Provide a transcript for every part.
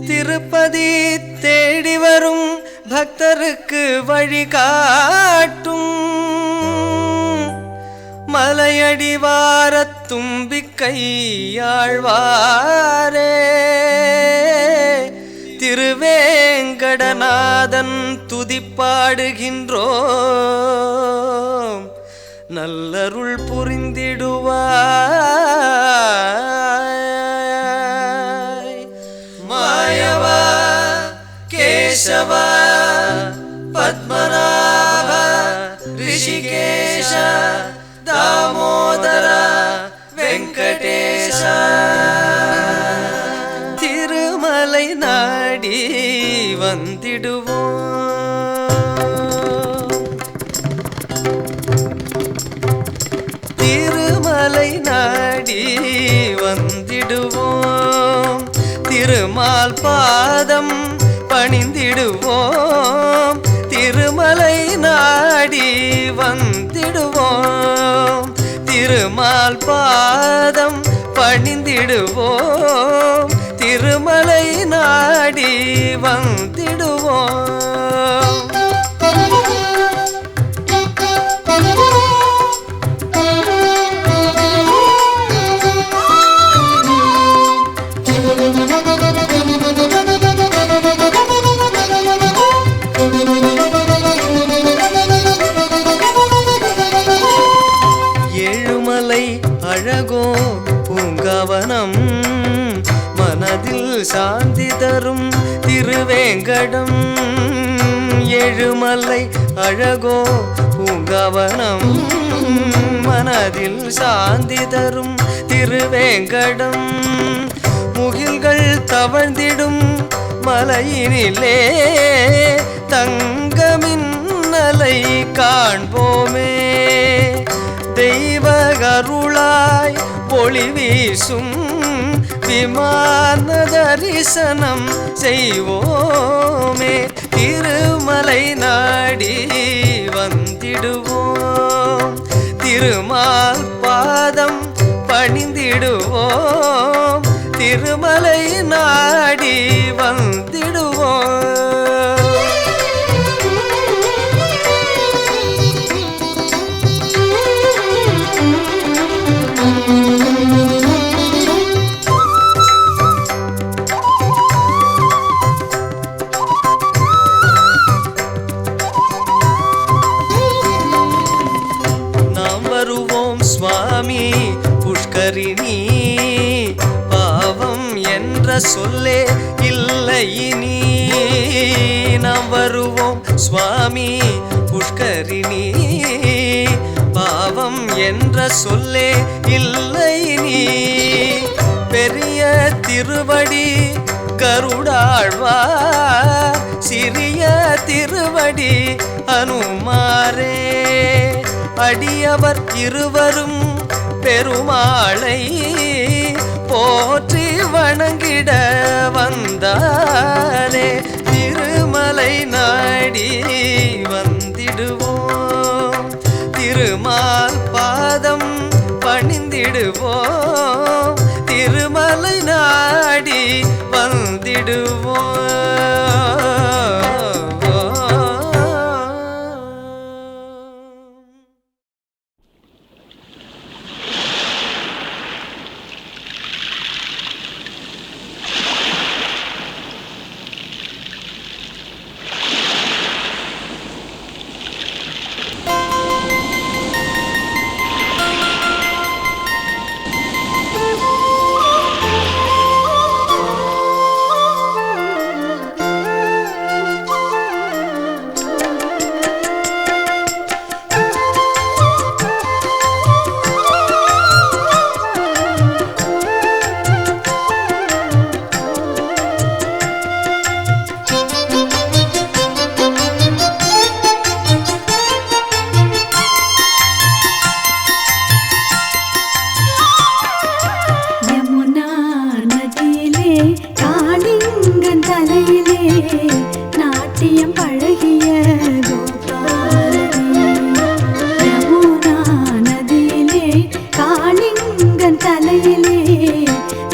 திருப்பதி தேடி வரும் பக்தருக்கு வழிகாட்டும் மலையடிவாரத் தும்பிக்கையாழ்வாரே திருவேங்கடநாதன் துதிப்பாடுகின்றோம் நல்லருள் புரிந்திடுவாய். மாயவா கேசவ பத்மநாப ரிஷிகேஷ தாமோதர வெங்கடேஷ திருமலை நாடி வந்திடுவோம். திருமலை நாடி வந்திடுவோம். திருமால் பாதம் பணிந்திடுவோம். திருமலை நாடி வந்திடுவோம். திருமால் பாதம் பணிந்திடுவோம். திருமலை நாடி வந்திடுவோம். ஏழுமலை அழகோ பூங்காவனம் மனதில் சாந்தி தரும் திருவேங்கடம். ஏழுமலை அழகோ பூங்காவனம் மனதில் சாந்தி தரும் திருவேங்கடம். முகில்கள் தவழ்ந்திடும் மலையினிலே தங்கமின்னலை காண்போமே. தெய்வ கருளாய் ஒளி வீசும் விமான தரிசனம் செய்வோமே. திருமலை நாடி வந்திடுவோம். திருமால் பாதம் பணிந்திடுவோம். திருமலை நாடி வந்திடுவோம். சுவாமி புஷ்கரிணி பாவம் என்ற சொல்லே இல்லை இனி. நாம் வருவோம் சுவாமி புஷ்கரிணி பாவம் என்ற சொல்லே இல்லை இனி. பெரிய திருவடி கருடாழ்வார் சிறிய திருவடி அனுமாரே. அடியவர் இருவரும் பெருமாளை போற்றி வணங்கிட வந்தாரே. திருமலை நாடி வந்திடுவோம். திருமால் பாதம் பணிந்திடுவோம். திருமலை நாடி வந்திடுவோம்.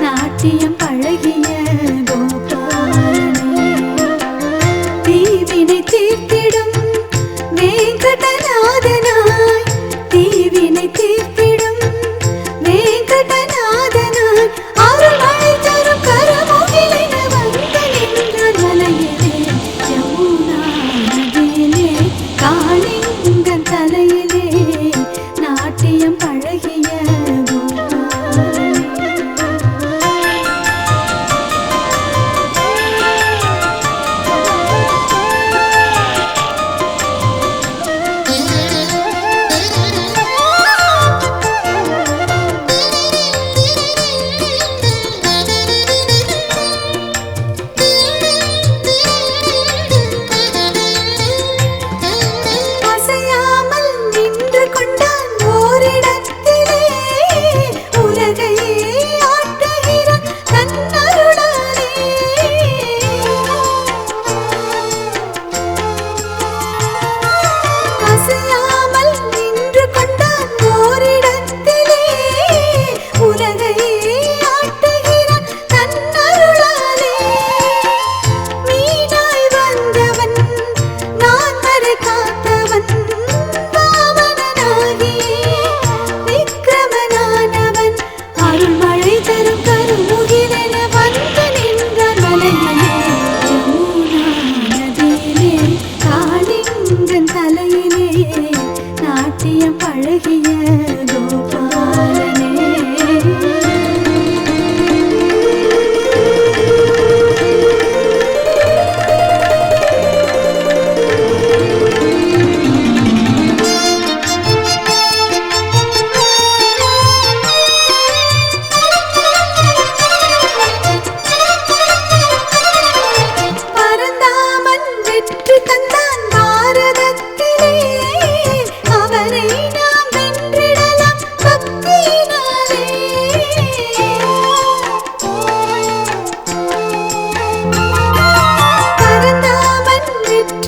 நாட்டியம் பழகிய கோபால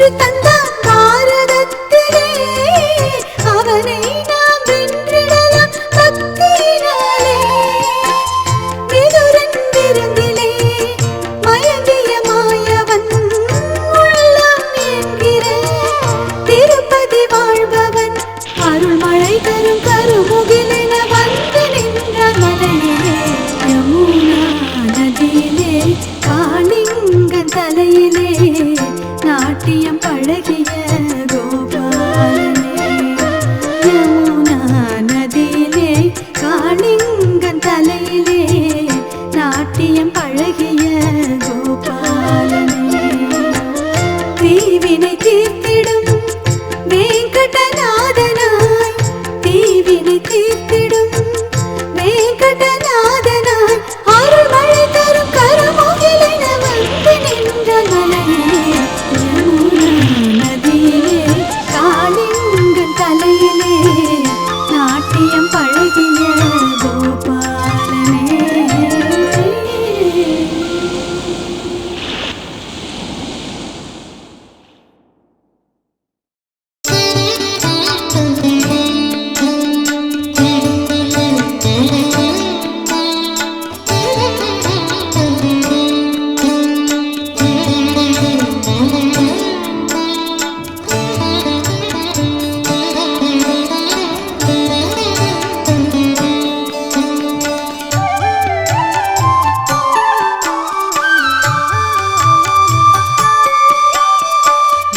வெற்றி தந்தான் பாரதத்திலே அவனை நாம் வென்றிடலாம் பக்தியினாலே. விதுரன் விருந்திலே மயங்கிய மாயவன் உள்ளம் என்கிற திருப்பதி வாழ்பவன் அருள்மழை தரும் கருமுகிலென வந்து நின்றான் மலையிலே. யமுனா நதியிலே காளிங்கன் தலையிலே நாட்டியம் பழகிய கோபாலனே. யமுனா நதியிலே காளிங்கன் தலையிலே நாட்டியம் பழகிய கோபாலனே. தீவினை தீர்த்திடும் வேங்கடநாதனாய் தீவினை தீர்த்திடும் வேங்கடநாதனாய் அருள்மழை தரும் கருமுகிலென வந்து நின்ற மலையிலே. யமுனா நதியிலே காளிங்கன் தலையிலே நாட்டியம் பழகிய கோபாலனே.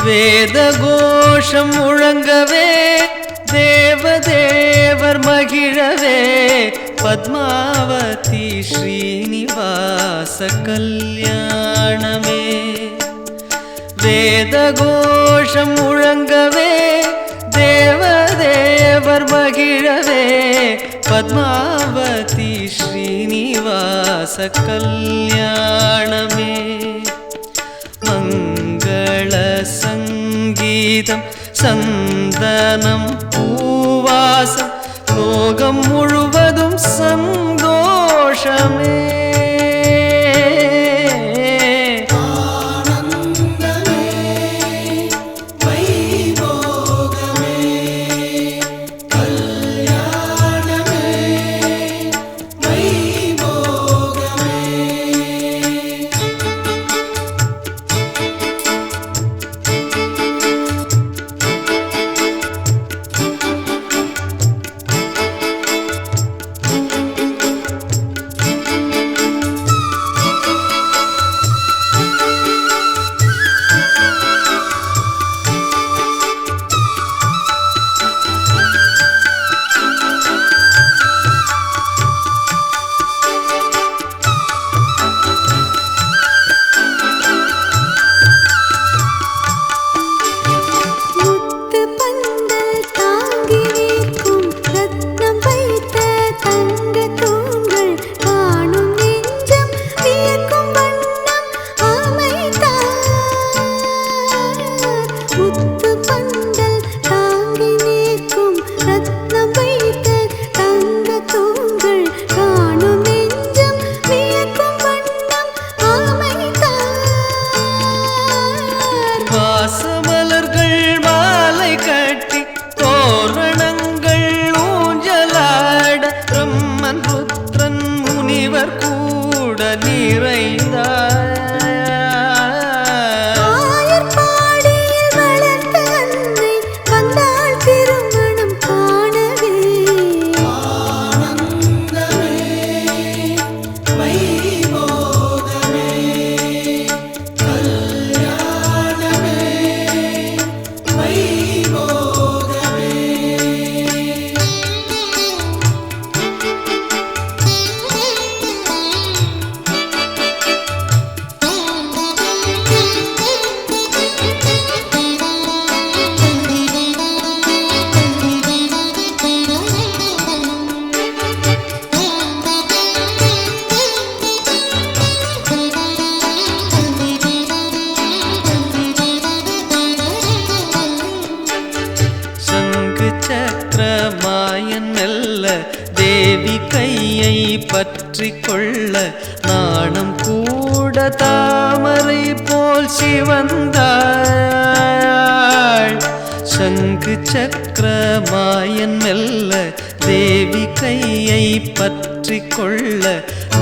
வேத கோஷம் முழங்கவே தேவதேவர் மகிழவே பத்மாவதி ஸ்ரீனிவாச கல்யாணமே. வேத கோஷம் முழங்கவே தேவதேவர் மகிழவே பத்மாவதி ஸ்ரீனிவாச கல்யாணமே. மங்கள சங்கீதம் சந்தனம் பூவாசம் லோகம் முழுவதும் சந்தோஷமே. தேவி கையை பற்றி கொள்ள நாணம் கூட கூட தாமரை போல் சிவந்தாள். சங்கு சக்கரமாயன் மெல்ல தேவி கையை பற்றி கொள்ள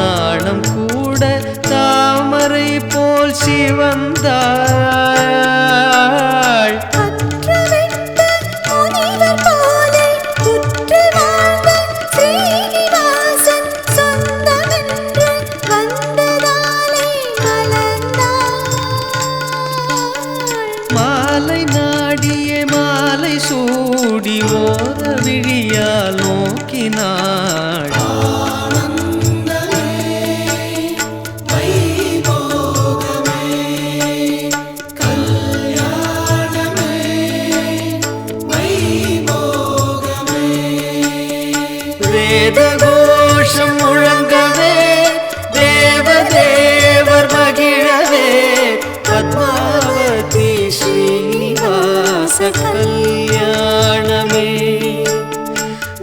நாணம் கூட தாமரை போல் சிவந்தாள். மாலை நாடியே மாலை சூடி ஓர விழியால் நோக்கினாள். வேத கோஷம் முழங்கவே தேவதேவர் மகிழவே பத்மாவதி ஸ்ரீனிவாச கல்யாணமே.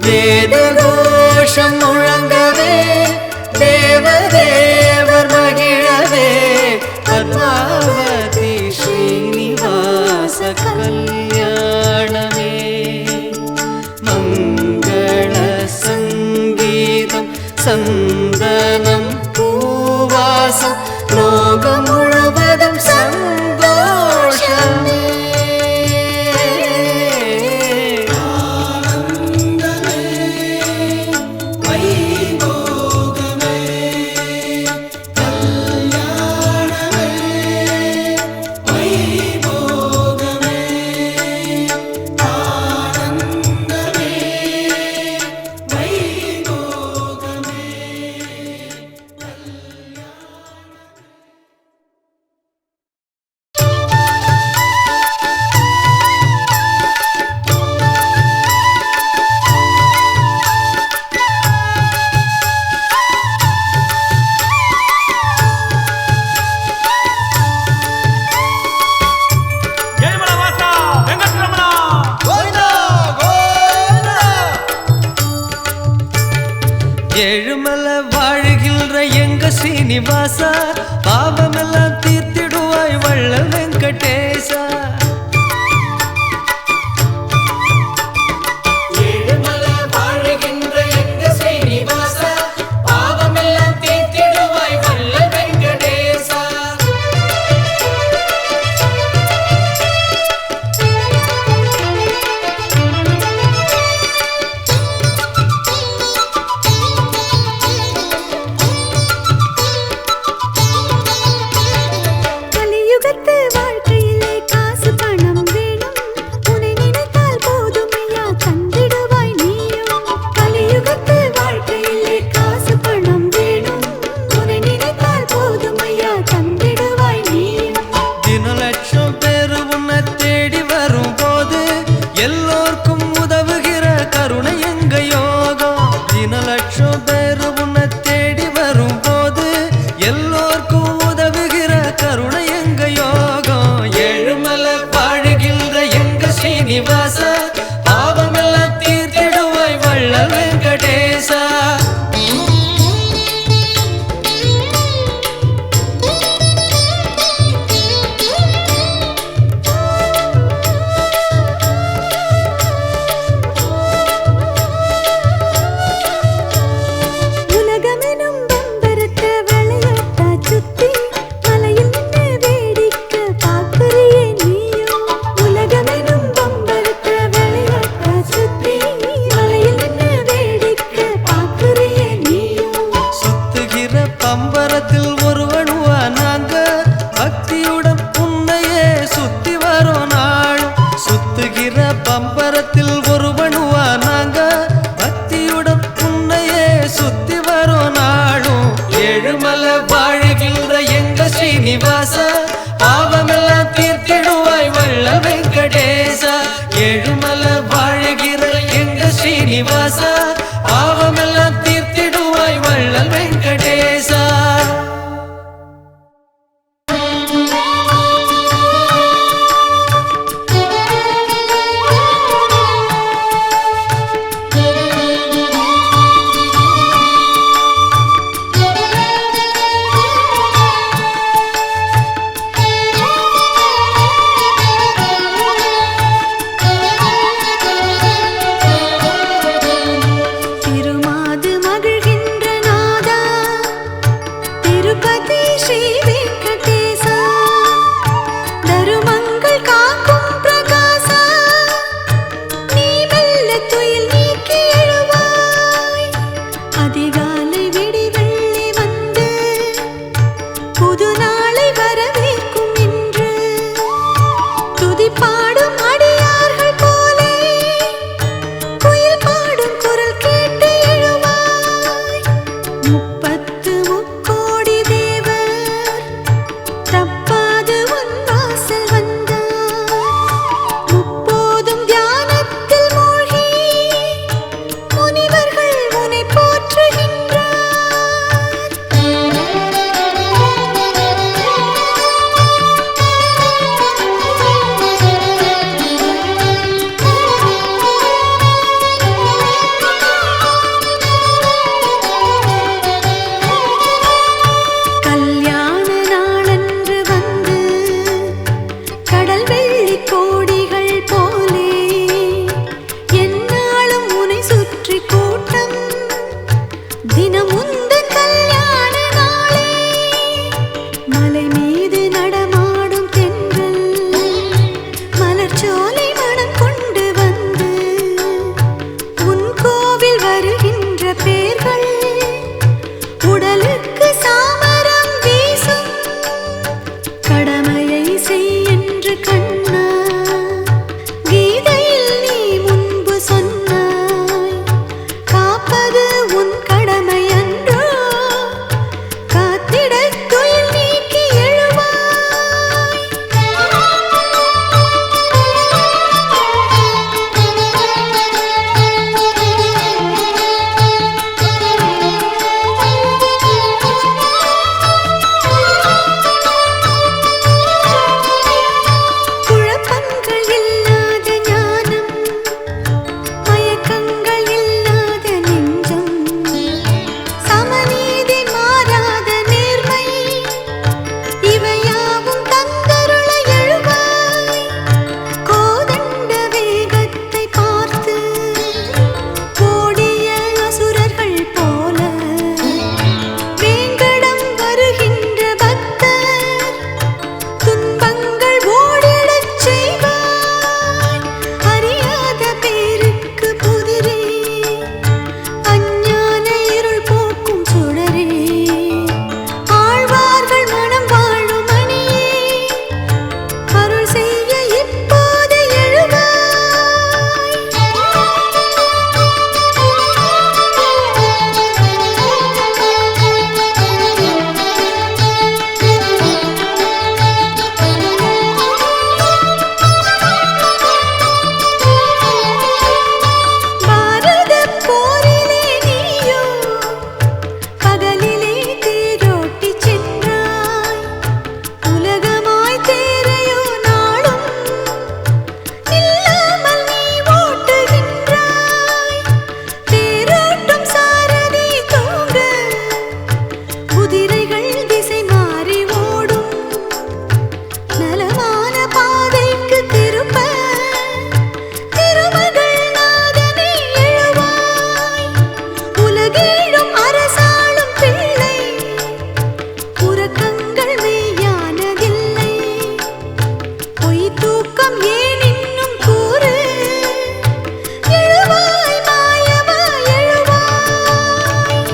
வேத கோஷம் முழங்கவே தேவதேவர் மகிழவே பத்மாவதி ஸ்ரீனிவாச கல்யாணமே. மங்கள சங்கீதம் சந்தனம் பூவாசம் லோகம் முழுவதும் சந்தோஷமே. ஏழுமல வாழுகின்ற எங்க ஸ்ரீனிவாசா பாவமெல்லாம் தீர்த்திடுவாய் வள்ளல் வெங்கடேசா. ஏழுமல வாழுகின்ற எங்க ஸ்ரீனிவாசா பாவமெல்லாம் தீர்த்திடுவாய் வள்ளல் வெங்கடேசா. ஸ்ரீனிவாசா பாவமெல்லாம் தீர்த்திடுவாய் வள்ளல் வெங்கடேசா. ஸ்ரீனிவாசா பாவமெல்லாம் தீர்த்திடுவாய் வள்ளல் வெங்கடேசா. ஏழுமல வாழுகிற எங்க ஸ்ரீனிவாசா பாவமெல்லாம் தீர்த்திடுவாய் வள்ளல் வெங்கடேசா. கடமையை செய் என்று கண்ணா கீதையில் நீ முன்பு சொன்னாய். காப்பது உன் கடமை அன்றோ, காத்திட துயில் நீக்கி எழுவாய். குழப்பங்கள் இல்லாத ஞானம், மயக்கங்கள் இல்லாத நெஞ்சம், சமநீதி மாறாத நேர்மை, இவையாவும் தந்தருள எழுவாய். கோதண்ட வேகத்தை பார்த்து ஓடிய அசுரர்கள் போல வேங்கடம் வருகின்ற பக்தர் துன்பங்கள் ஓடிடச் செய்வாய். அறியாத பேருக்கு புதிரே, அஞ்ஞான இருள் போக்கும் சுடரே, ஆழ்வார்கள் மனம் வாழும் மணியே, அருள் செய்ய இப்போது எழுவாய். பாரதப் போரிலே நீயோ பகலிலே தேரோட்டிச் சென்றாய். உலகமாய் தேரையோ நாளும் இல்லாமல் நீ ஓட்டுகின்றாய். தேரோட்டும் சாரதி தூங்க, குதிரைகள் திசை மாறி ஓடும். நலமான பாதைக்கு திருப்ப திருமகள் நாதனே எழுவாய். உலகேழும் அரசாளும் பிள்ளை, உறக்கங்கள் மெய்யானதில்லை. பொய் தூக்கம் ஏன் இன்னும் கூறு, எழுவாய் மாயவா எழுவாய்.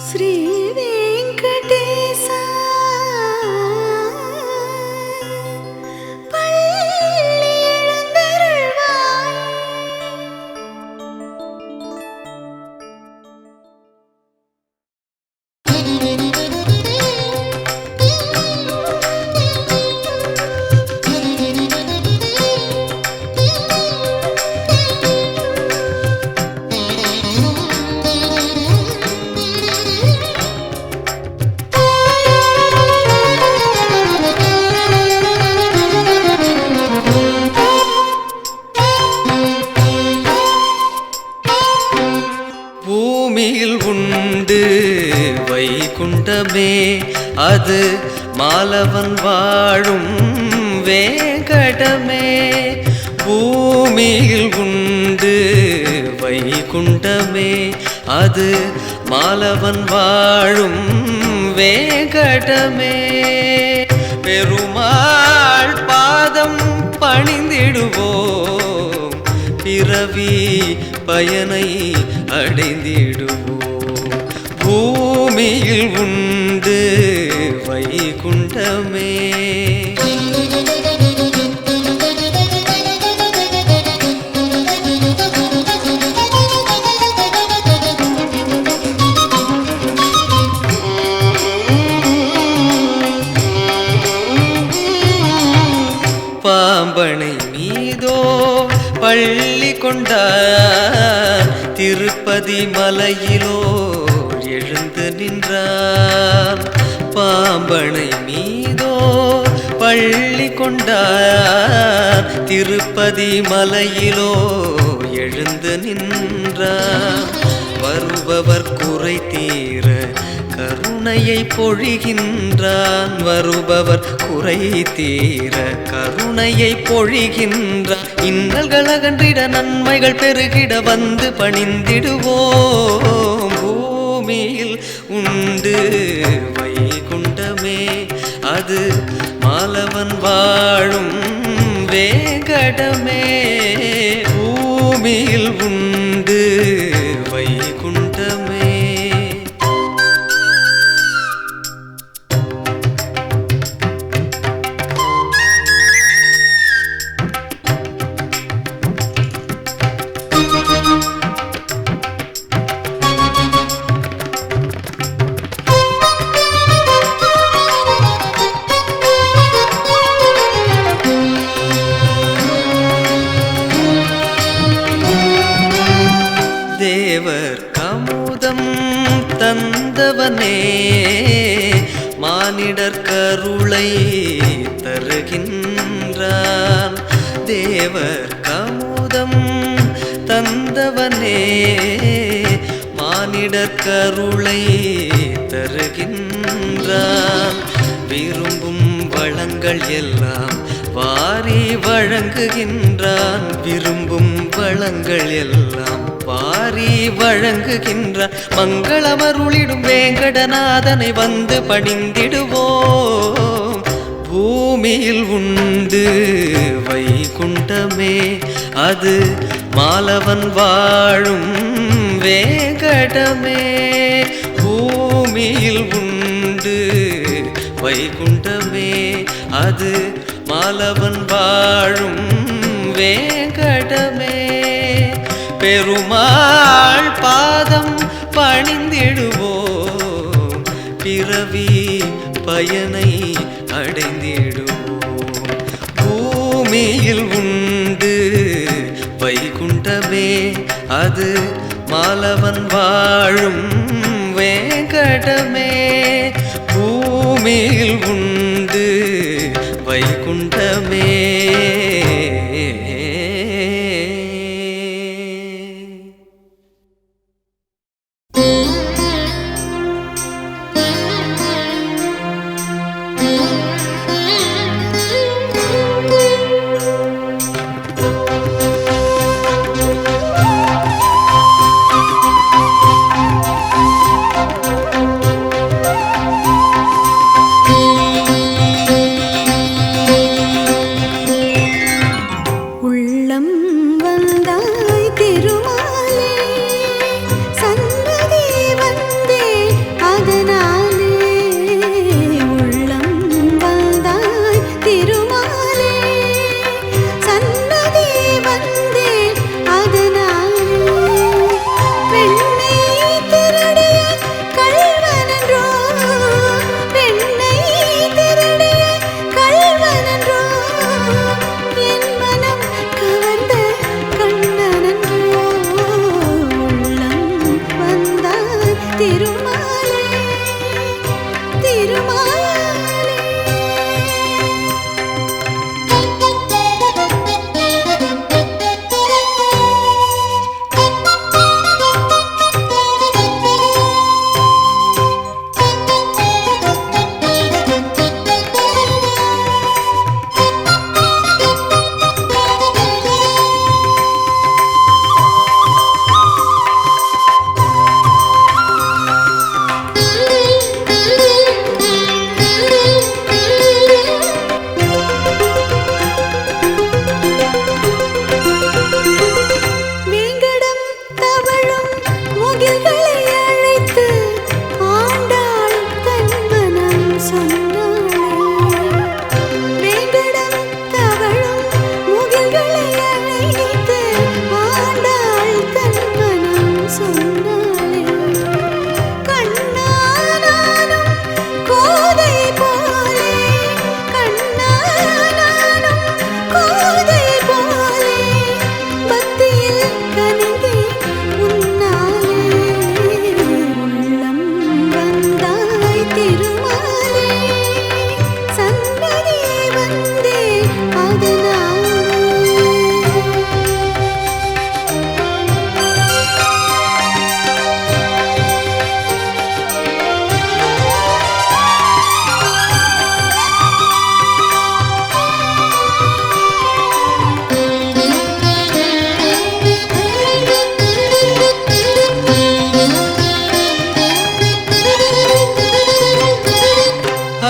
ஸ்ரீ வெங்கடேசா பள்ளி எழுந்தருள்வாய். பூமியில் உண்டு வைகுண்டமே, அது மாலவன் வாழும் வேங்கடமே. பூமியில் உண்டு வைகுண்டமே, அது மாலவன் வாழும் வேங்கடமே. பெருமாள் பாதம் பணிந்திடுவோம், பிறவி பயனை அடைந்திடுவோம். பூமியில் உண்டு வைகுண்டமே. பாம்பனை மீதோ பள்ளி கொண்டார், திருப்பதி மலையிலோ எழுந்து நின்றார். பாம்பனை மீதோ பள்ளி கொண்டார், திருப்பதி மலையிலோ எழுந்து நின்றார். வருபவர் குறை தீர கருணையை பொழிகின்றான், வருபவர் குறை தீர கருணையை பொழிகின்றான். இன்னல்கள் அகன்றிட நன்மைகள் பெருகிட வந்து பணிந்திடுவோம். பூமியில் உண்டு வைகுண்டமே, அது மாலவன் வாழும் வேங்கடமே. பூமியில் உண்டு வைகுண்டமே. மானிடர்க்கருளை தருகின்றான் தேவர் கமுதம் தந்தவனே மானிடர்க்கருளை தருகின்றான் விரும்பும் வளங்கள் எல்லாம் வாரி வழங்குகின்றான் விரும்பும் வளங்கள் எல்லாம் வாரி வழங்குகின்றான் மங்களமருளிடும் வேங்கடநாதனை வந்து பணிந்திடுவோம் பூமியில் உண்டு வைகுண்டமே அது மாலவன் வாழும் வேங்கடமே பூமியில் உண்டு வைகுண்டமே அது மாலவன் வாழும் வேங்கடமே பெருமாள் பாதம் பணிந்திடுவோம் பிறவி பயனை அடைந்திடுவோம் பூமியில் உண்டு வைகுண்டமே அது மாலவன் வாழும் வேங்கடமே பூமியில் உண்டு வைகுண்டமே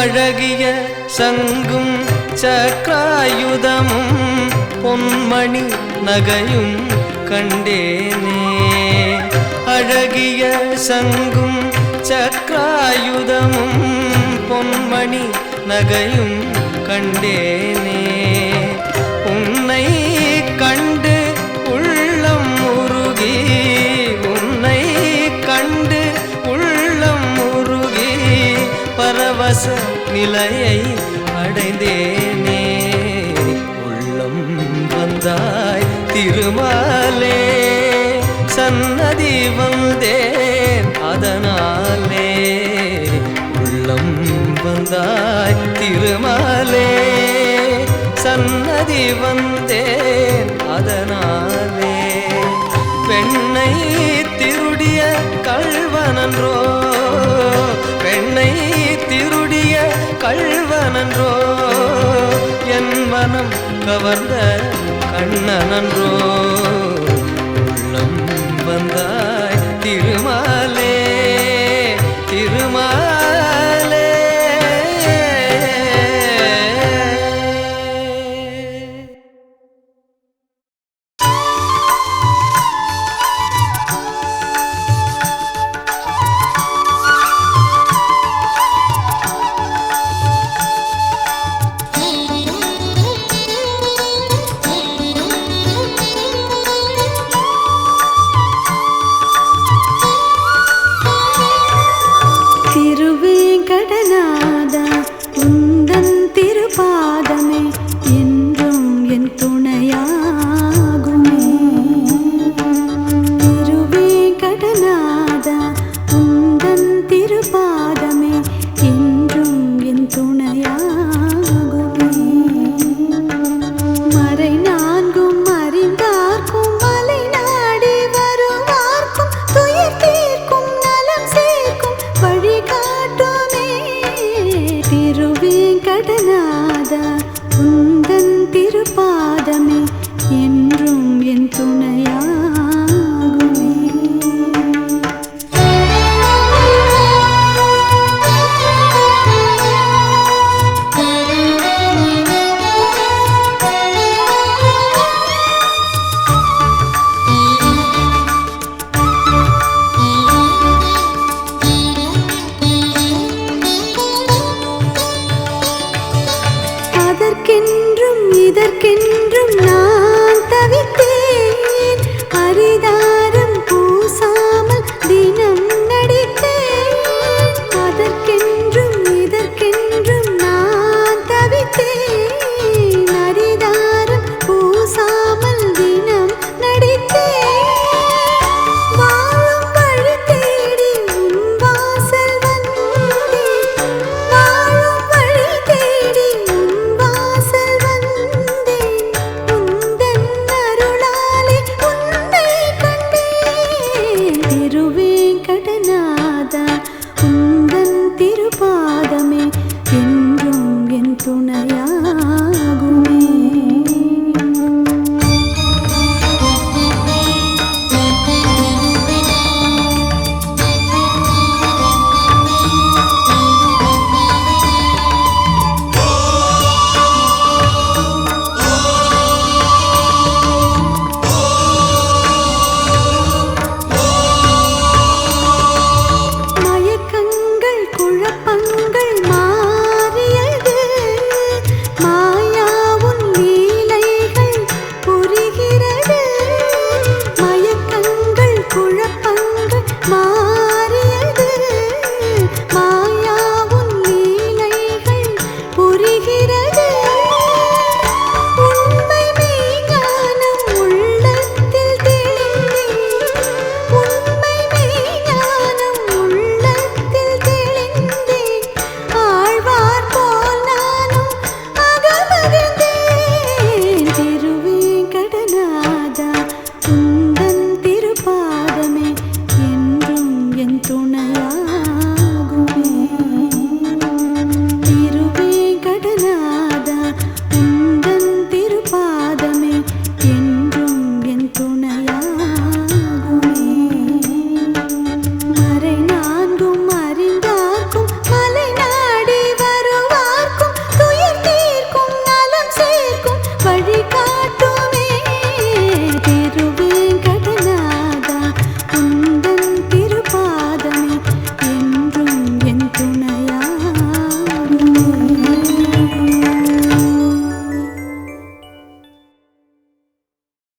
அழகிய சங்கும் சக்ராயுதமும் பொன்மணி நகையும் கண்டேனே அழகிய சங்கும் சக்ராயுதமும் பொன்மணி நகையும் கண்டேனே உன்னை கண்டு உள்ளம் உருகி உன்னை கண்டு உள்ளம் உருகி பரவச நிலையை அடைந்தேனே உள்ளம் வந்தாய் திருமாலே சன்னதி வந்தேன் அதனாலே உள்ளம் வந்தாய் திருமாலே சன்னதி வந்தேன் அதனாலே பெண்ணை திருடிய கள்வனன்றோ பெண்ணை திருடிய கள்வனன்றோ என் மனம் கவர்ந்த கண்ணனன்றோ உள்ளம் வந்தாய் திருமாலே திருமாலே திருவேங்கடநாதா உந்தன் திருபாதமே என்றும் என் துணையாகுமே திருவேங்கடநாதா உந்தன் திருபாதமே என்றும் என் துணையாகுமே மறை நான்கும் அறிந்தார்க்கும் மலை நாடி வருவார்க்கும் துயர் தீர்க்கும் நலம் சேர்க்கும் வழிகாட்டுமே திருவேங்கடநாதா உந்தன் திருபாதமே என்றும் என் துணையாகுமே அதற்கென்றும் இதற்கென்றும்